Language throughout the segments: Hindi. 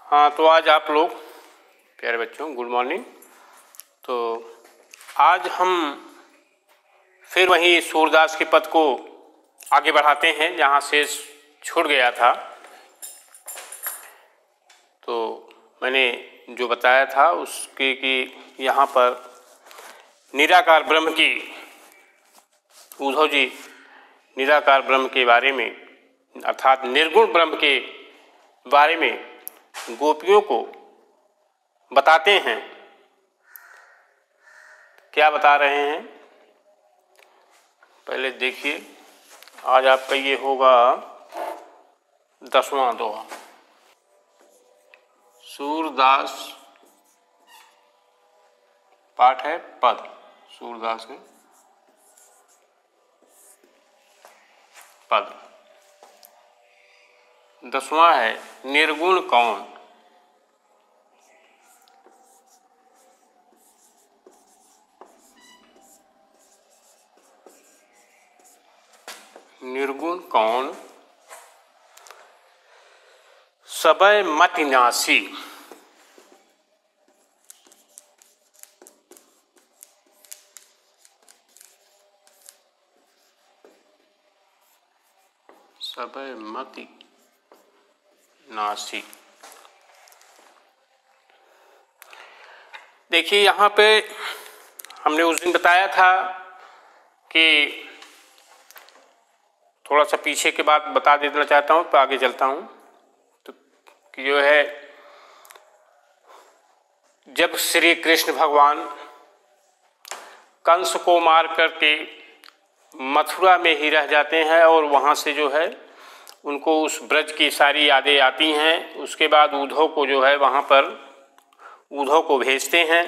हाँ, तो आज आप लोग प्यारे बच्चों गुड मॉर्निंग। तो आज हम फिर वहीं सूरदास के पद को आगे बढ़ाते हैं जहाँ से छूट गया था। तो मैंने जो बताया था उसके कि यहाँ पर निराकार ब्रह्म की उद्धव जी निराकार ब्रह्म के बारे में अर्थात निर्गुण ब्रह्म के बारे में गोपियों को बताते हैं। क्या बता रहे हैं पहले देखिए। आज आपका ये होगा 10वां दोहा। सूरदास पाठ है पद, सूरदास में पद। 10वां है निर्गुण कौन। निर्गुण कौन सबय मति नासी। सबय मति नासी। देखिए यहाँ पे हमने उस दिन बताया था कि थोड़ा सा पीछे के बाद बता देना चाहता हूँ तो आगे चलता हूँ। तो कि जो है जब श्री कृष्ण भगवान कंस को मार करके मथुरा में ही रह जाते हैं और वहाँ से जो है उनको उस ब्रज की सारी यादें आती हैं। उसके बाद उद्धव को जो है वहाँ पर उद्धव को भेजते हैं।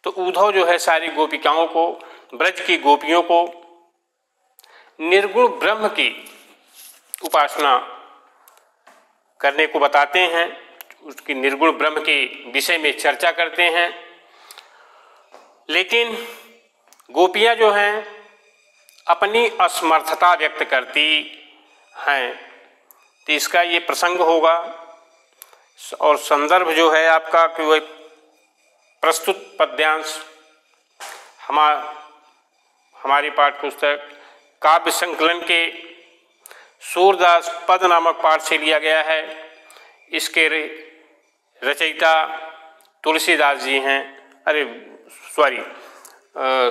तो उद्धव जो है सारी गोपिकाओं को, ब्रज की गोपियों को निर्गुण ब्रह्म की उपासना करने को बताते हैं। उसकी निर्गुण ब्रह्म के विषय में चर्चा करते हैं। लेकिन गोपियाँ जो हैं अपनी असमर्थता व्यक्त करती हैं। तो इसका ये प्रसंग होगा और संदर्भ जो है आपका कि वह प्रस्तुत पद्यांश हमारी पाठ्य पुस्तक काव्य संकलन के सूरदास पद नामक पाठ से लिया गया है। इसके रचयिता तुलसीदास जी हैं,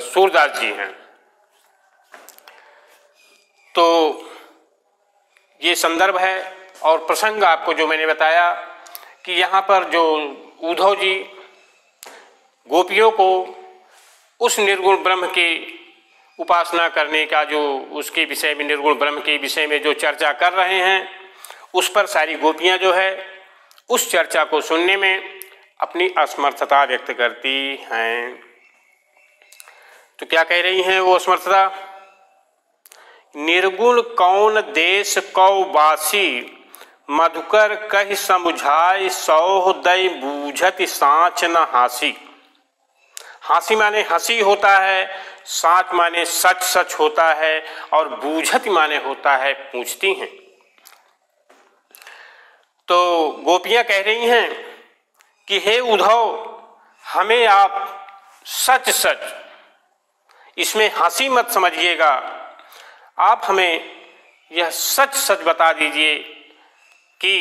सूरदास जी हैं। तो ये संदर्भ है और प्रसंग आपको जो मैंने बताया कि यहाँ पर जो उद्धव जी गोपियों को उस निर्गुण ब्रह्म की उपासना करने का जो उसके विषय में निर्गुण ब्रह्म के विषय में जो चर्चा कर रहे हैं उस पर सारी गोपियाँ जो है उस चर्चा को सुनने में अपनी असमर्थता व्यक्त करती हैं। तो क्या कह रही हैं वो असमर्थता। निर्गुण कौन देश कौ वासी मधुकर कहि समुझाय सौहृदय बूझत साँच न हासी। हासी माने हंसी होता है, साँच माने सच सच होता है और बूझत माने होता है पूछती हैं। तो गोपियाँ कह रही हैं कि हे उद्धव हमें आप सच सच, इसमें हंसी मत समझिएगा, आप हमें यह सच सच बता दीजिए कि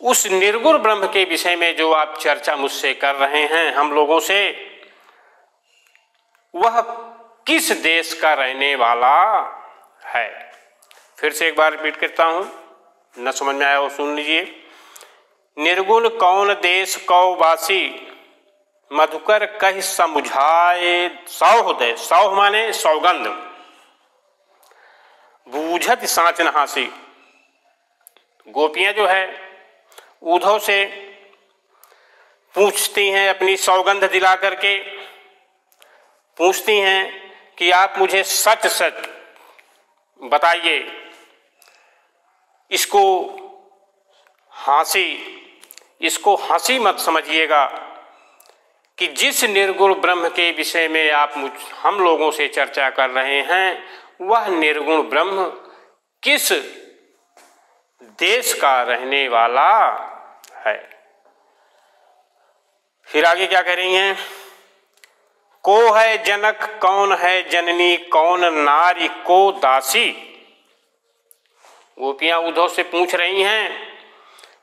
उस निर्गुण ब्रह्म के विषय में जो आप चर्चा मुझसे कर रहे हैं हम लोगों से, वह किस देश का रहने वाला है। फिर से एक बार रिपीट करता हूं, न समझ में आया वो सुन लीजिए। निर्गुण कौन देश कौ वासी मधुकर कहि समुझाए सौहृदय। सौह माने सौगंध, बूझत साँच न हासी। गोपियां जो है उद्धव से पूछती हैं, अपनी सौगंध दिला करके पूछती हैं कि आप मुझे सच सच बताइए, इसको हंसी मत समझिएगा कि जिस निर्गुण ब्रह्म के विषय में आप हम लोगों से चर्चा कर रहे हैं वह निर्गुण ब्रह्म किस देश का रहने वाला है। फिर आगे क्या कह रही हैं? को है जनक, कौन है जननी, कौन नारी को दासी। गोपियां उद्धव से पूछ रही हैं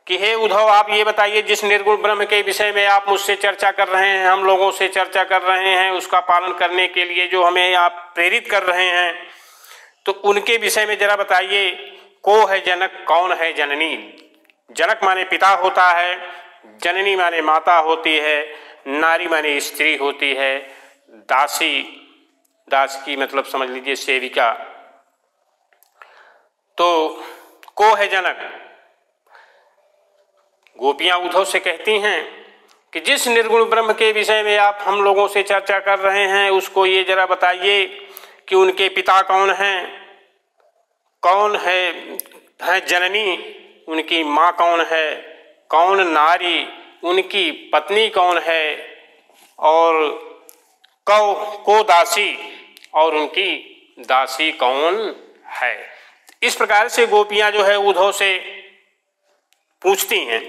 कि हे उद्धव, आप ये बताइए, जिस निर्गुण ब्रह्म के विषय में आप मुझसे चर्चा कर रहे हैं, हम लोगों से चर्चा कर रहे हैं, उसका पालन करने के लिए जो हमें आप प्रेरित कर रहे हैं, तो उनके विषय में जरा बताइए। को है जनक, कौन है जननी। जनक माने पिता होता है, जननी माने माता होती है, नारी माने स्त्री होती है, दासी, दास की मतलब समझ लीजिए सेविका। तो को है जनक। गोपियां उद्धव से कहती हैं कि जिस निर्गुण ब्रह्म के विषय में आप हम लोगों से चर्चा कर रहे हैं, उसको ये जरा बताइए कि उनके पिता कौन हैं, कौन है जननी, उनकी माँ कौन है, कौन नारी, उनकी पत्नी कौन है, और को दासी, और उनकी दासी कौन है। इस प्रकार से गोपियां जो है उद्धव से पूछती हैं।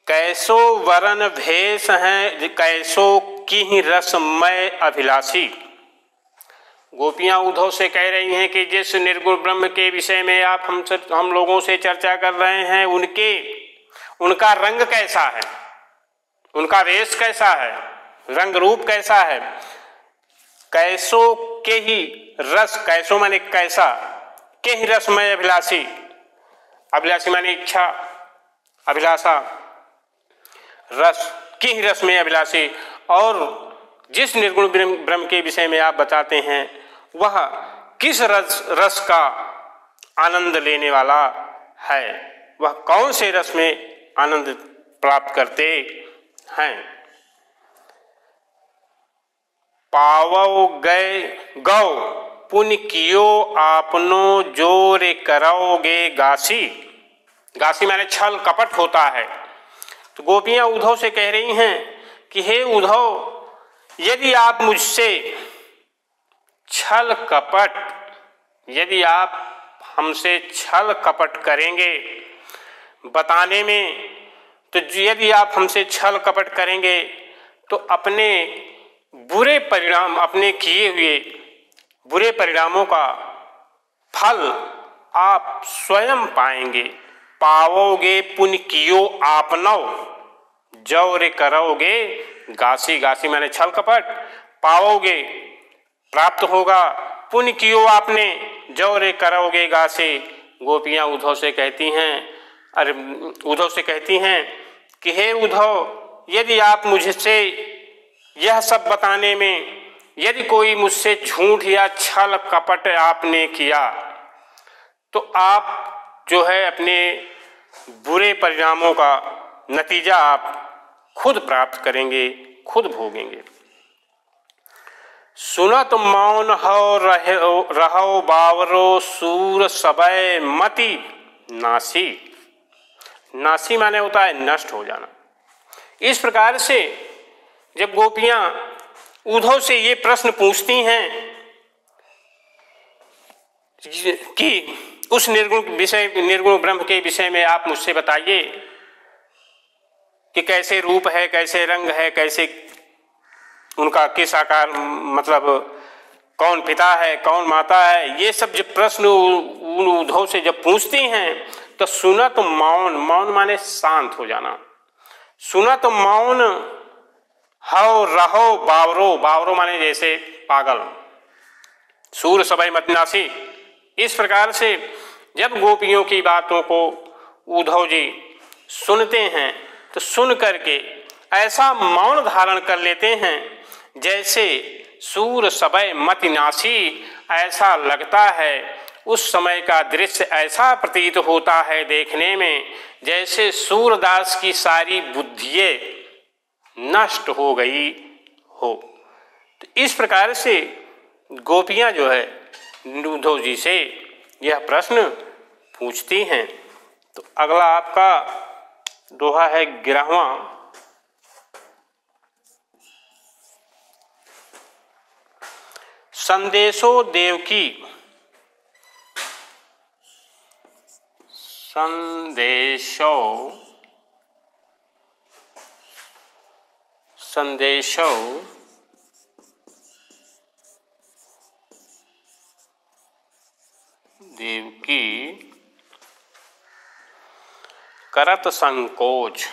कैसो वरन भेष हैं, कैसो की रसमय अभिलाषी। गोपियां उद्धव से कह रही हैं कि जिस निर्गुण ब्रह्म के विषय में आप हम लोगों से चर्चा कर रहे हैं, उनका रंग कैसा है, उनका वेश कैसा है, रंग रूप कैसा है। कैसो के ही रस, कैसो माने कैसा, के ही रसमय अभिलाषी। अभिलाषी माने इच्छा, अभिलाषा, रस, के ही रस में अभिलाषी। और जिस निर्गुण ब्रह्म के विषय में आप बताते हैं, वह किस रस का आनंद लेने वाला है, वह कौन से रस में आनंद प्राप्त करते हैं। पावो गए गौ पुण्य कियो आपनो जोर करोगे गासी। गासी माने छल कपट होता है। तो गोपियां उद्धव से कह रही हैं कि हे उद्धव, यदि आप मुझसे छल कपट, यदि आप हमसे छल कपट करेंगे बताने में, तो यदि आप हमसे छल कपट करेंगे तो अपने बुरे परिणाम, अपने किए हुए बुरे परिणामों का फल आप स्वयं पाएंगे। पाओगे पुण्य कियो आपनौ, जौर करोगे गासी। गासी माने छल कपट। पाओगे प्राप्त होगा, पुण्य कियो आपने, जौर करोगे गासी। गोपियां उद्धव से कहती हैं, अरे उद्धव से कहती हैं कि हे उद्धव, यदि आप मुझसे यह सब बताने में, यदि कोई मुझसे झूठ या छल कपट आपने किया, तो आप जो है अपने बुरे परिणामों का नतीजा आप खुद प्राप्त करेंगे, खुद भोगेंगे। सुनत मौन हो रहो बावरो सूर सबय मति नासी। नासी माने होता है नष्ट हो जाना। इस प्रकार से जब गोपियां उद्धव से ये प्रश्न पूछती हैं कि उस निर्गुण ब्रह्म के विषय में आप मुझसे बताइए कि कैसे रूप है, कैसे रंग है, कैसे उनका किस आकार, मतलब कौन पिता है, कौन माता है, ये सब जब प्रश्न उद्धव से जब पूछती हैं, तो सुनत मौन, मौन माने शांत हो जाना। सुनत मौन हो रहो बावरो, बावरो माने जैसे पागल, सूर सबय मति नासी। इस प्रकार से जब गोपियों की बातों को उद्धव जी सुनते हैं, तो सुन करके ऐसा मौन धारण कर लेते हैं जैसे सूर सबय मति नासी। ऐसा लगता है, उस समय का दृश्य ऐसा प्रतीत होता है देखने में, जैसे सूरदास की सारी बुद्धियाँ नष्ट हो गई हो। तो इस प्रकार से गोपियां जो है उद्धव जी से यह प्रश्न पूछती हैं। तो अगला आपका दोहा है 11वां। संदेशो देवकी, संदेशो देवकी करत संकोच।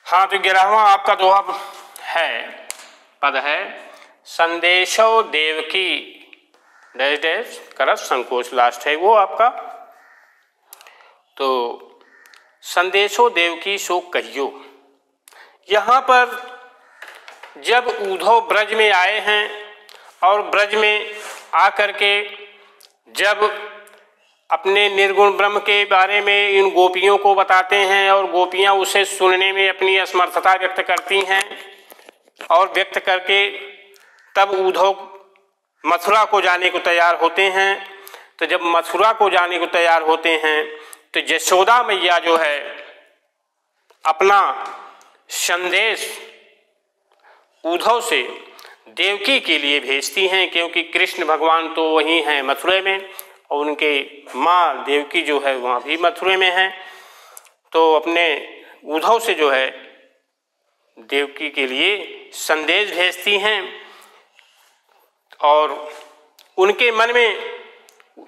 हाँ, तो 11वां आपका दोहा है, पद है संदेशो देवकी डैश डैश करत संकोच, लास्ट है वो आपका। तो संदेशो देवकी सो कहियो, यहाँ पर जब उद्धव ब्रज में आए हैं और ब्रज में आकर के जब अपने निर्गुण ब्रह्म के बारे में इन गोपियों को बताते हैं और गोपियाँ उसे सुनने में अपनी असमर्थता व्यक्त करती हैं और व्यक्त करके तब उद्धव मथुरा को जाने को तैयार होते हैं। तो जब मथुरा को जाने को तैयार होते हैं तो यशोदा मैया जो है अपना संदेश उद्धव से देवकी के लिए भेजती हैं, क्योंकि कृष्ण भगवान तो वहीं हैं मथुरा में और उनके माँ देवकी जो है वहाँ भी मथुरा में हैं। तो अपने उद्धव से जो है देवकी के लिए संदेश भेजती हैं और उनके मन में,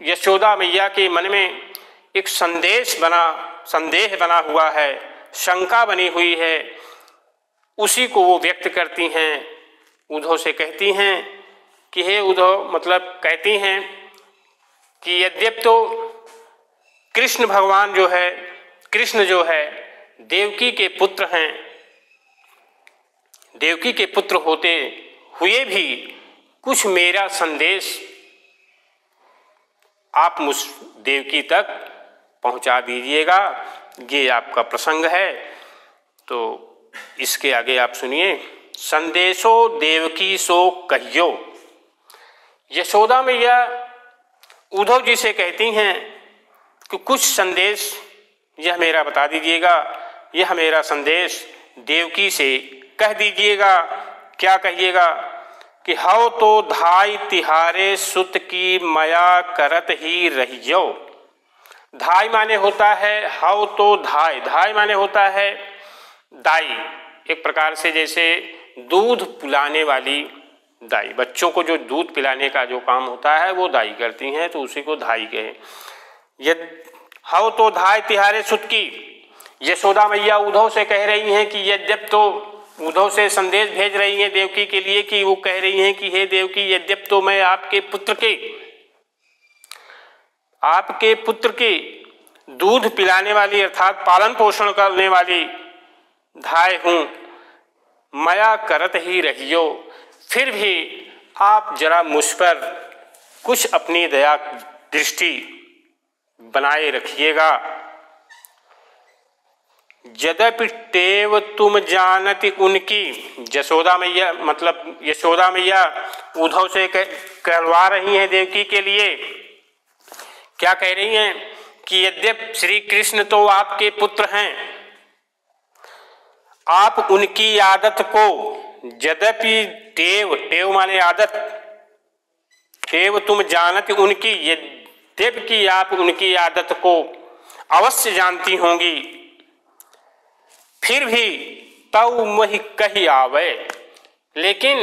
यशोदा मैया के मन में एक संदेह बना हुआ है, शंका बनी हुई है, उसी को वो व्यक्त करती हैं, उद्धव से कहती हैं कि हे उद्धव, मतलब कहती हैं कि यद्यपि तो कृष्ण भगवान जो है, कृष्ण जो है देवकी के पुत्र हैं, देवकी के पुत्र होते हुए भी कुछ मेरा संदेश आप मुझ देवकी तक पहुंचा दीजिएगा, ये आपका प्रसंग है। तो इसके आगे आप सुनिए, संदेशो देवकी सो कहियो। यशोदा मैया उद्धव जी से कहती हैं कि कुछ संदेश यह मेरा बता दीजिएगा, यह मेरा संदेश देवकी से कह दीजिएगा। क्या कहिएगा कि हव तो धाई तिहारे सुत की मया करत ही रहियो। धाई माने होता है हव तो धाई, धाई माने होता है दाई, एक प्रकार से जैसे दूध पिलाने वाली दाई, बच्चों को जो दूध पिलाने का जो काम होता है वो दाई करती हैं, तो उसी को धाई कहे। यद हव तो धाई तिहारे सुत की, यशोदा मैया उद्धव से कह रही हैं कि यद्यप तो उद्धव से संदेश भेज रही हैं देवकी के लिए कि वो कह रही हैं कि हे देवकी, यद्यप तो मैं आपके पुत्र के दूध पिलाने वाली अर्थात पालन पोषण करने वाली धाय हूं, मया करत ही रहियो, फिर भी आप जरा मुझ पर कुछ अपनी दया दृष्टि बनाए रखिएगा। यद्यपि टेव तुम जानती उनकी, यशोदा मैया मतलब यशोदा मैया उद्धव से कहलवा रही हैं देवकी के लिए। क्या कह रही हैं कि यद्यपि श्री कृष्ण तो आपके पुत्र हैं, आप उनकी आदत को, यद्यपि टेव माने आदत, टेव तुम जानती उनकी, यद्यपि कि आप उनकी आदत को अवश्य जानती होंगी, फिर भी तव मोहि कही आवे, लेकिन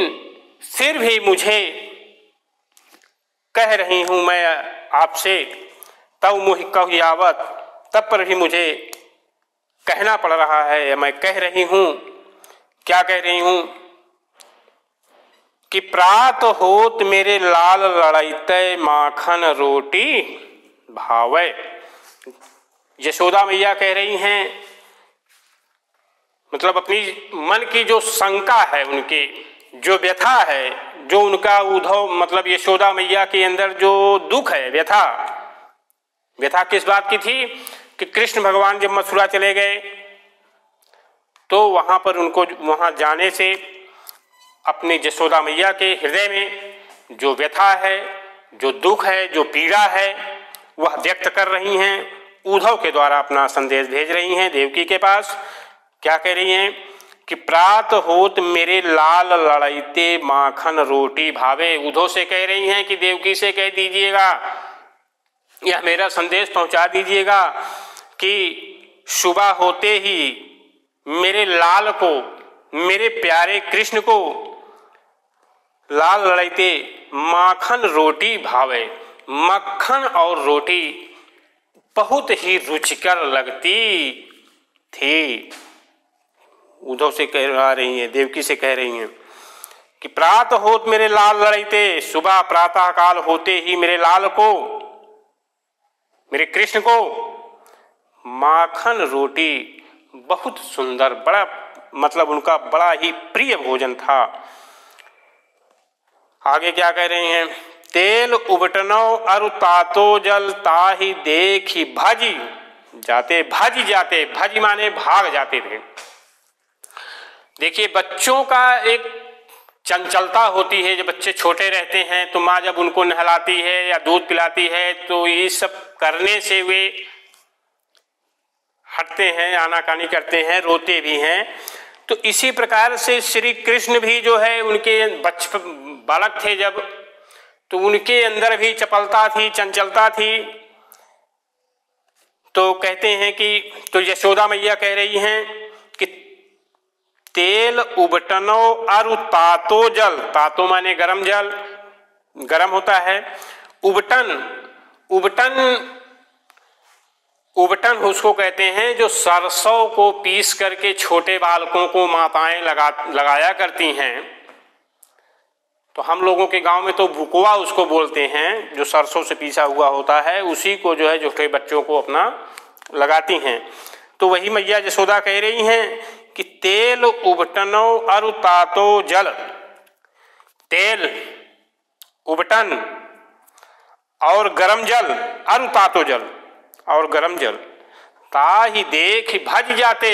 फिर भी मुझे कह रही हूं मैं आपसे, तव मोहि कही आवत, तब पर भी मुझे कहना पड़ रहा है, या मैं कह रही हूं। क्या कह रही हूं कि प्रात होत मेरे लाल लड़ाईते माखन रोटी भावे। यशोदा मैया कह रही हैं, मतलब अपनी मन की जो शंका है, उनकी जो व्यथा है, जो उनका उद्धव मतलब यशोदा मैया के अंदर जो दुख है, व्यथा किस बात की थी कि कृष्ण भगवान जब मथुरा चले गए तो वहां पर उनको वहां जाने से अपने यशोदा मैया के हृदय में जो व्यथा है, जो दुख है, जो पीड़ा है, वह व्यक्त कर रही हैं। उद्धव के द्वारा अपना संदेश भेज रही हैं देवकी के पास। क्या कह रही हैं कि प्रात होत मेरे लाल लड़ाईते माखन रोटी भावे। उद्धव से कह रही हैं कि देवकी से कह दीजिएगा, यह मेरा संदेश पहुंचा दीजिएगा कि सुबह होते ही मेरे लाल को, मेरे प्यारे कृष्ण को लाल लड़ाईते माखन रोटी भावे। मक्खन और रोटी बहुत ही रुचिकर लगती थी। उद्धव से कह रही हैं, देवकी से कह रही हैं कि प्रात होत मेरे लाल लड़ाईते, सुबह प्रातः काल होते ही मेरे लाल को, मेरे कृष्ण को माखन रोटी बहुत सुंदर, बड़ा मतलब उनका बड़ा ही प्रिय भोजन था। आगे क्या कह रहे हैं, तेल उबटनो अरु तातो जल ताहि देखी भाजी जाते। भाजी जाते, भाजी माने भाग जाते थे। देखिए बच्चों का एक चंचलता होती है, जब बच्चे छोटे रहते हैं तो माँ जब उनको नहलाती है या दूध पिलाती है तो ये सब करने से वे हटते हैं, आनाकानी करते हैं, रोते भी हैं। तो इसी प्रकार से श्री कृष्ण भी जो है उनके बालक थे जब, तो उनके अंदर भी चपलता थी, चंचलता थी। तो कहते हैं कि तो यशोदा मैया कह रही हैं कि तेल उबटनो अरु तातो जल, तातो माने गरम जल, गरम होता है। उबटन, उबटन उबटन उसको कहते हैं जो सरसों को पीस करके छोटे बालकों को माताएं लगाया करती हैं। तो हम लोगों के गांव में तो भुकुआ उसको बोलते हैं, जो सरसों से पीसा हुआ होता है, उसी को जो है छोटे बच्चों को अपना लगाती हैं। तो वही मैया यशोदा कह रही हैं कि तेल उबटनो अरु तातो जल, तेल उबटन और गरम जल, अरु तातो जल और गरम जल, ताहि देख भज जाते।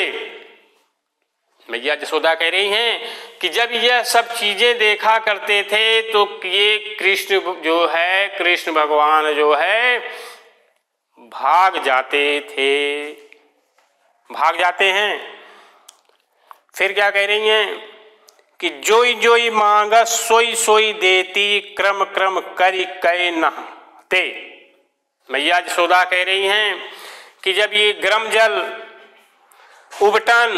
मैया यशोदा कह रही हैं कि जब यह सब चीजें देखा करते थे तो ये कृष्ण जो है, कृष्ण भगवान जो है भाग जाते थे, भाग जाते हैं। फिर क्या कह रही हैं कि जोई जोई मांगा सोई सोई देती, क्रम क्रम करी कै नहते। मैया यशोदा कह रही हैं कि जब ये गरम जल, उबटन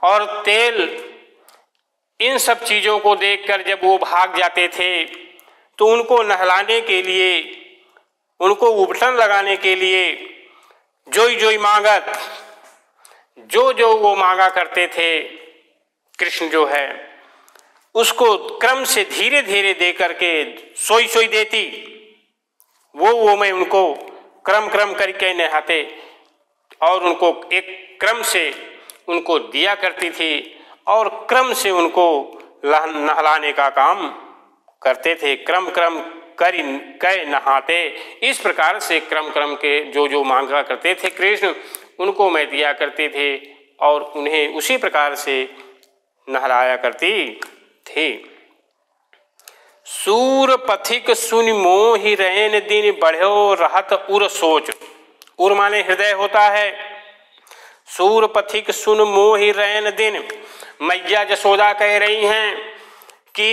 और तेल, इन सब चीजों को देखकर जब वो भाग जाते थे तो उनको नहलाने के लिए, उनको उबटन लगाने के लिए जोई जोई मांगत, जो जो वो मांगा करते थे कृष्ण जो है उसको क्रम से धीरे धीरे दे करके सोई सोई देती, वो मैं उनको क्रम क्रम करके नहाते और उनको एक क्रम से उनको दिया करती थी और क्रम से उनको नहलाने का काम करते थे। क्रम क्रम करी कै नहाते, इस प्रकार से क्रम क्रम के जो जो मांगा करते थे कृष्ण, उनको मैं दिया करते थे और उन्हें उसी प्रकार से नहलाया करती थी। सूर पथिक सुनि मोहि रैन दिन, बढ़्यो रहत उर सोच। उर माने हृदय होता है। सूर पथिक सुन मोहि रैन दिन, मैया यशोदा कह रही हैं कि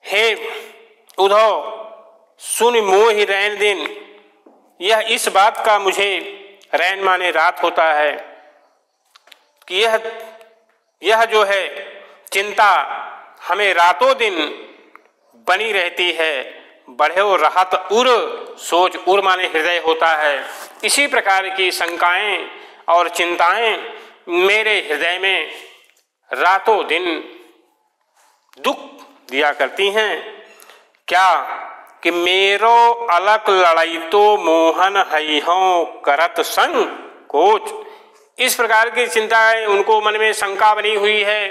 हे उद्धव सुन मोहि रैन दिन, यह इस बात का मुझे, रैन माने रात होता है, कि यह जो है चिंता हमें रातों दिन बनी रहती है। बढ़े राहत उर सोच, उर माने हृदय होता है। इसी प्रकार की शंकाएं और चिंताएं मेरे हृदय में रातों दिन दुख दिया करती हैं। क्या कि मेरो अलग लड़ाई तो मोहन हईहों करत संग कोच। इस प्रकार की चिंताएं उनको मन में शंका बनी हुई है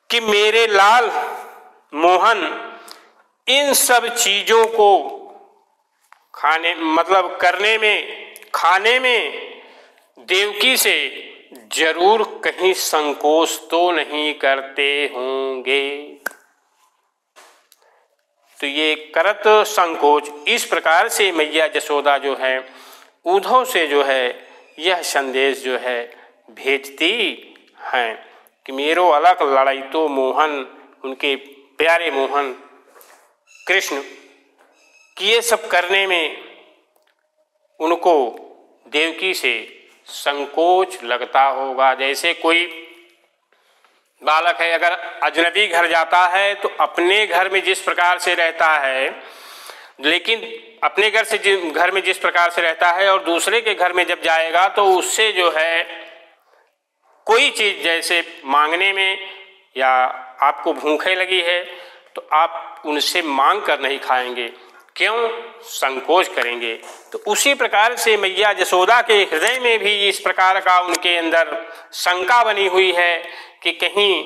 कि मेरे लाल मोहन इन सब चीजों को खाने मतलब करने में, खाने में देवकी से जरूर कहीं संकोच तो नहीं करते होंगे। तो ये करत संकोच, इस प्रकार से मैया यशोदा जो है उद्धव से जो है यह संदेश जो है भेजती हैं कि मेरो अलग लड़ाई तो मोहन, उनके प्यारे मोहन कृष्ण कि ये सब करने में उनको देवकी से संकोच लगता होगा। जैसे कोई बालक है, अगर अजनबी घर जाता है तो अपने घर में जिस प्रकार से रहता है, लेकिन अपने घर में जिस प्रकार से रहता है और दूसरे के घर में जब जाएगा तो उससे जो है कोई चीज़ जैसे मांगने में, या आपको भूखे लगी है तो आप उनसे मांग कर नहीं खाएंगे, क्यों? संकोच करेंगे। तो उसी प्रकार से मैया यशोदा के हृदय में भी इस प्रकार का उनके अंदर शंका बनी हुई है कि कहीं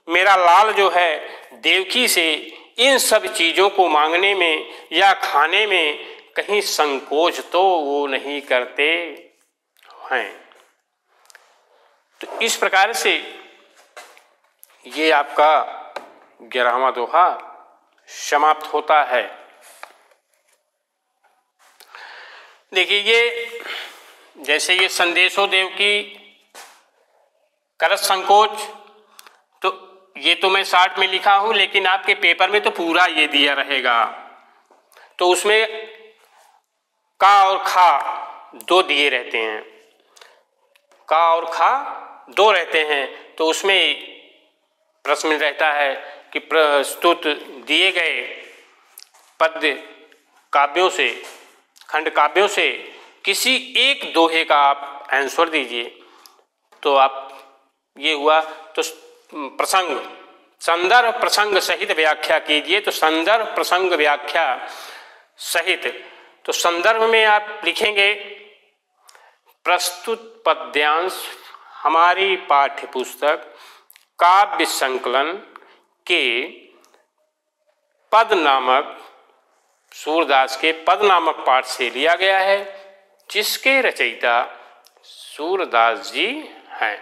मेरा लाल जो है देवकी से इन सब चीज़ों को मांगने में या खाने में कहीं संकोच तो वो नहीं करते हैं। तो इस प्रकार से ये आपका 11वां दोहा समाप्त होता है। देखिए, ये जैसे ये संदेशो देव की करत संकोच, तो ये तो मैं शार्ट में लिखा हूं, लेकिन आपके पेपर में तो पूरा ये दिया रहेगा। तो उसमें का और खा दो दिए रहते हैं, का और खा दो रहते हैं। तो उसमें प्रश्न रहता है कि प्रस्तुत दिए गए पद्य काव्यों से, खंड काव्यों से किसी एक दोहे का आप आंसर दीजिए। तो आप ये हुआ, तो प्रसंग, संदर्भ प्रसंग सहित व्याख्या कीजिए। तो संदर्भ प्रसंग व्याख्या सहित, तो संदर्भ में आप लिखेंगे प्रस्तुत पद्यांश हमारी पाठ्य पुस्तक काव्य संकलन के पद नामक, सूरदास के पद नामक पाठ से लिया गया है, जिसके रचयिता सूरदास जी हैं।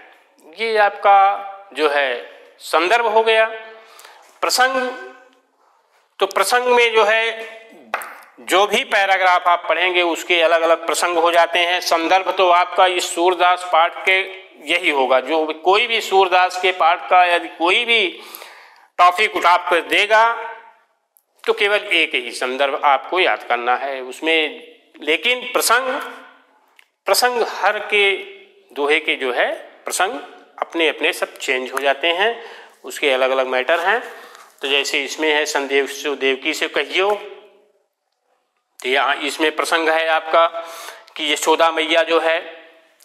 ये आपका जो है संदर्भ हो गया। प्रसंग, तो प्रसंग में जो है जो भी पैराग्राफ आप पढ़ेंगे उसके अलग अलग प्रसंग हो जाते हैं। संदर्भ तो आपका इस सूरदास पाठ के यही होगा, जो कोई भी सूरदास के पाठ का यदि कोई भी टॉपिक उठा कर देगा तो केवल एक ही संदर्भ आपको याद करना है उसमें। लेकिन प्रसंग हर के दोहे के जो है प्रसंग अपने अपने सब चेंज हो जाते हैं, उसके अलग अलग मैटर हैं। तो जैसे इसमें है संदेशो देवकी से कहियो, तो यहाँ इसमें प्रसंग है आपका कि यशोदा मैया जो है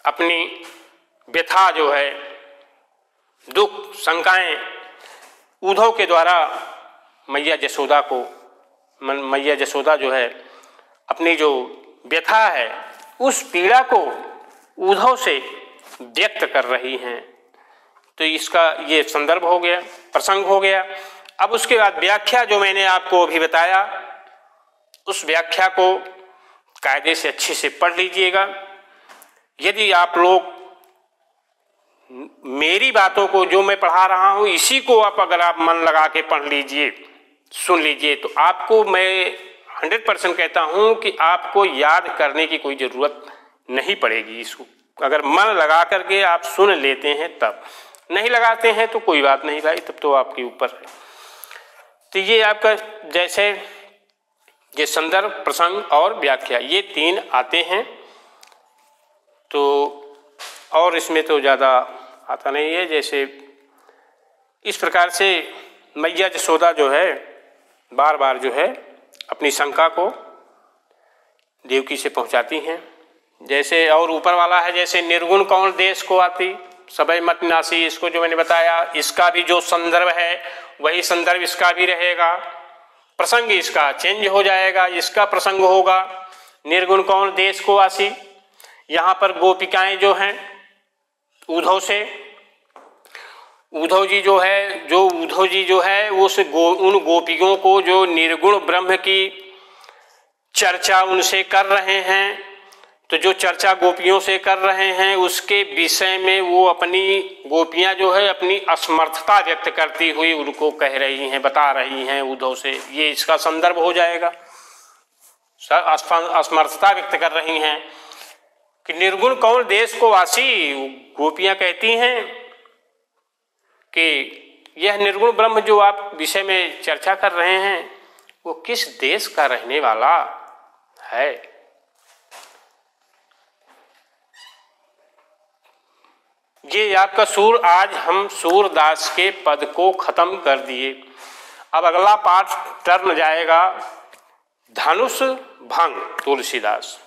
अपनी व्यथा जो है, दुख, शंकाएं उद्धव के द्वारा मैया यशोदा जो है अपनी जो व्यथा है उस पीड़ा को उद्धव से व्यक्त कर रही हैं। तो इसका ये संदर्भ हो गया, प्रसंग हो गया। अब उसके बाद व्याख्या जो मैंने आपको अभी बताया, उस व्याख्या को कायदे से अच्छे से पढ़ लीजिएगा। यदि आप लोग मेरी बातों को जो मैं पढ़ा रहा हूँ इसी को अगर आप मन लगा के पढ़ लीजिए, सुन लीजिए, तो आपको मैं 100% कहता हूँ कि आपको याद करने की कोई ज़रूरत नहीं पड़ेगी। इसको अगर मन लगा करके आप सुन लेते हैं, तब नहीं लगाते हैं तो कोई बात नहीं भाई, तब तो आपके ऊपर है। तो ये आपका जैसे ये संदर्भ, प्रसंग और व्याख्या, ये 3 आते हैं। तो और इसमें तो ज़्यादा आता नहीं है। जैसे इस प्रकार से मैया यशोदा जो है बार बार जो है अपनी शंका को देवकी से पहुंचाती हैं। जैसे और ऊपर वाला है, जैसे निर्गुण कौन देश को आती सबई मत नासी, इसको जो मैंने बताया, इसका भी जो संदर्भ है वही संदर्भ इसका भी रहेगा। प्रसंग इसका चेंज हो जाएगा, इसका प्रसंग होगा निर्गुण कौन देश को आसी। यहाँ पर गोपिकाएं जो हैं उद्धव से, उद्धव जी जो है उन गोपियों को जो निर्गुण ब्रह्म की चर्चा उनसे कर रहे हैं, तो जो चर्चा गोपियों से कर रहे हैं उसके विषय में वो अपनी गोपियां जो है अपनी असमर्थता व्यक्त करती हुई उनको कह रही हैं, बता रही हैं उद्धव से। ये इसका संदर्भ हो जाएगा, असमर्थता व्यक्त कर रही हैं। कि निर्गुण कौन देश को वासी, गोपियां कहती हैं कि यह निर्गुण ब्रह्म जो आप विषय में चर्चा कर रहे हैं वो किस देश का रहने वाला है। ये आपका सूर, आज हम सूरदास के पद को खत्म कर दिए। अब अगला पाठ टर्न जाएगा धनुष भंग तुलसीदास।